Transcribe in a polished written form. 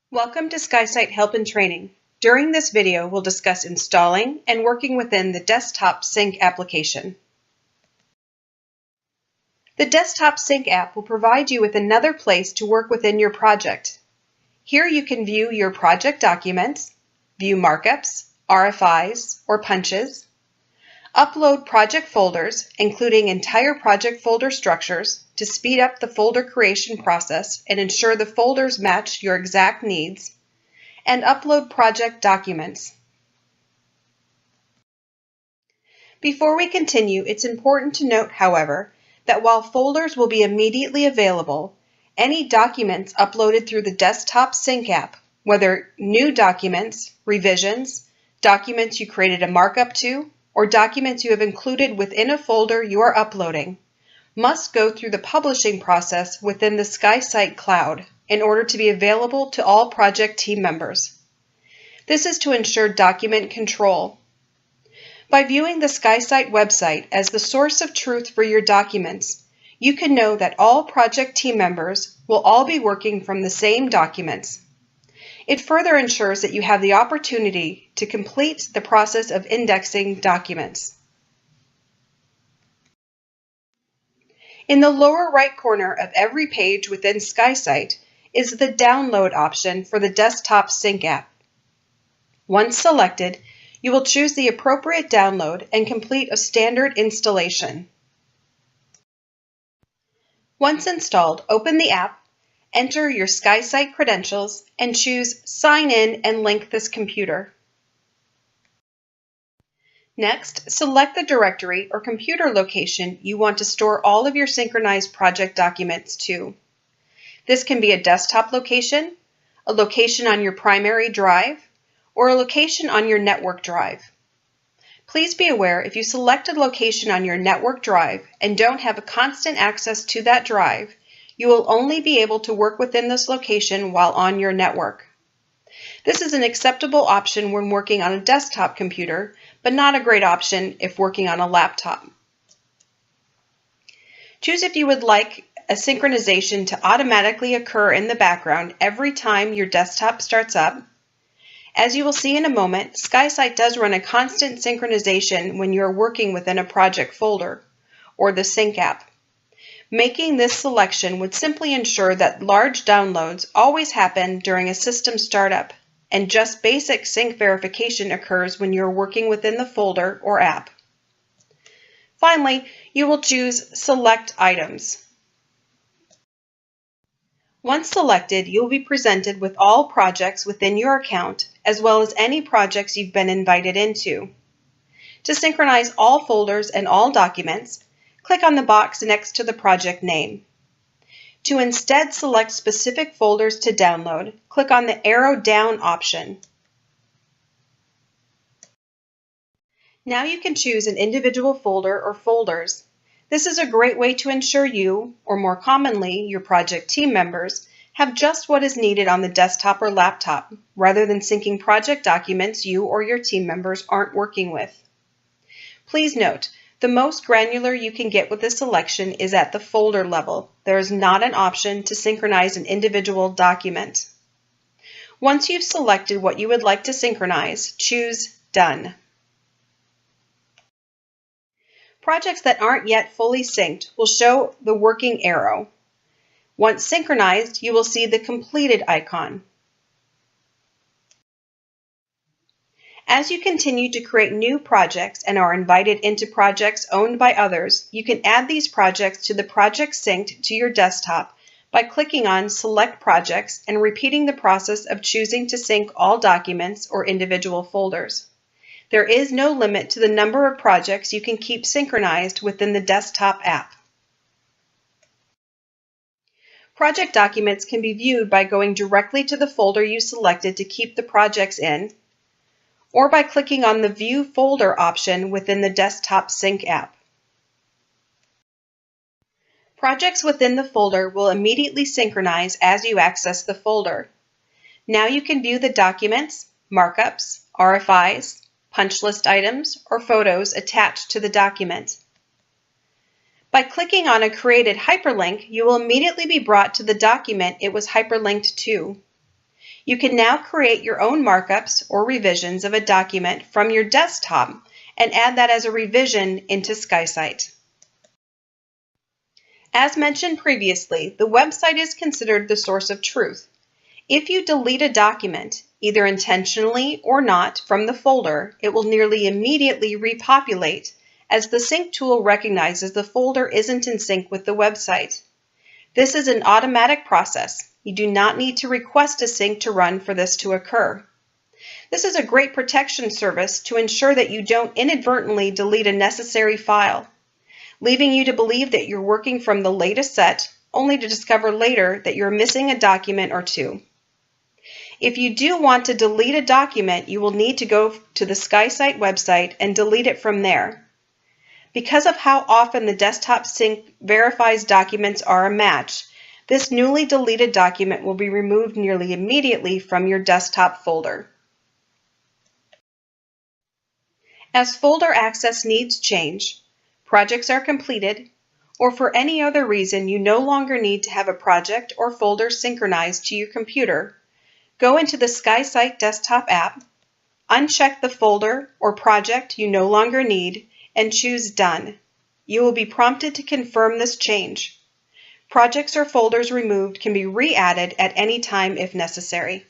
Welcome to SKYSITE Help and Training. During this video, we'll discuss installing and working within the Desktop Sync application. The Desktop Sync app will provide you with another place to work within your project. Here you can view your project documents, view markups, RFIs, or punches, upload project folders, including entire project folder structures, to speed up the folder creation process and ensure the folders match your exact needs, and upload project documents. Before we continue, it's important to note, however, that while folders will be immediately available, any documents uploaded through the Desktop Sync app, whether new documents, revisions, documents you created a markup to, or documents you have included within a folder you are uploading, must go through the publishing process within the SKYSITE cloud in order to be available to all project team members. This is to ensure document control. By viewing the SKYSITE website as the source of truth for your documents, you can know that all project team members will all be working from the same documents. It further ensures that you have the opportunity to complete the process of indexing documents. In the lower right corner of every page within SKYSITE is the download option for the Desktop Sync app. Once selected, you will choose the appropriate download and complete a standard installation. Once installed, open the app, enter your SKYSITE credentials, and choose Sign In and link this computer. Next, select the directory or computer location you want to store all of your synchronized project documents to. This can be a desktop location, a location on your primary drive, or a location on your network drive. Please be aware, if you select a location on your network drive and don't have a constant access to that drive, you will only be able to work within this location while on your network. This is an acceptable option when working on a desktop computer, but not a great option if working on a laptop. Choose if you would like a synchronization to automatically occur in the background every time your desktop starts up. As you will see in a moment, SKYSITE does run a constant synchronization when you are working within a project folder or the Sync app. Making this selection would simply ensure that large downloads always happen during a system startup, and just basic sync verification occurs when you're working within the folder or app. Finally, you will choose Select Items. Once selected, you'll be presented with all projects within your account, as well as any projects you've been invited into. To synchronize all folders and all documents, click on the box next to the project name. To instead select specific folders to download, click on the arrow down option. Now you can choose an individual folder or folders. This is a great way to ensure you, or more commonly, your project team members, have just what is needed on the desktop or laptop, rather than syncing project documents you or your team members aren't working with. Please note, the most granular you can get with this selection is at the folder level. There is not an option to synchronize an individual document. Once you've selected what you would like to synchronize, choose Done. Projects that aren't yet fully synced will show the working arrow. Once synchronized, you will see the completed icon. As you continue to create new projects and are invited into projects owned by others, you can add these projects to the project synced to your desktop by clicking on Select Projects and repeating the process of choosing to sync all documents or individual folders. There is no limit to the number of projects you can keep synchronized within the desktop app. Project documents can be viewed by going directly to the folder you selected to keep the projects in, or by clicking on the View Folder option within the Desktop Sync app. Projects within the folder will immediately synchronize as you access the folder. Now you can view the documents, markups, RFIs, punch list items, or photos attached to the document. By clicking on a created hyperlink, you will immediately be brought to the document it was hyperlinked to. You can now create your own markups or revisions of a document from your desktop and add that as a revision into SKYSITE. As mentioned previously, the website is considered the source of truth. If you delete a document, either intentionally or not, from the folder, it will nearly immediately repopulate, as the sync tool recognizes the folder isn't in sync with the website. This is an automatic process. You do not need to request a sync to run for this to occur. This is a great protection service to ensure that you don't inadvertently delete a necessary file, leaving you to believe that you're working from the latest set, only to discover later that you're missing a document or two. If you do want to delete a document, you will need to go to the SKYSITE website and delete it from there. Because of how often the desktop sync verifies documents are a match, this newly deleted document will be removed nearly immediately from your desktop folder. As folder access needs change, projects are completed, or for any other reason you no longer need to have a project or folder synchronized to your computer, go into the SKYSITE desktop app, uncheck the folder or project you no longer need, and choose Done. You will be prompted to confirm this change. Projects or folders removed can be re-added at any time if necessary.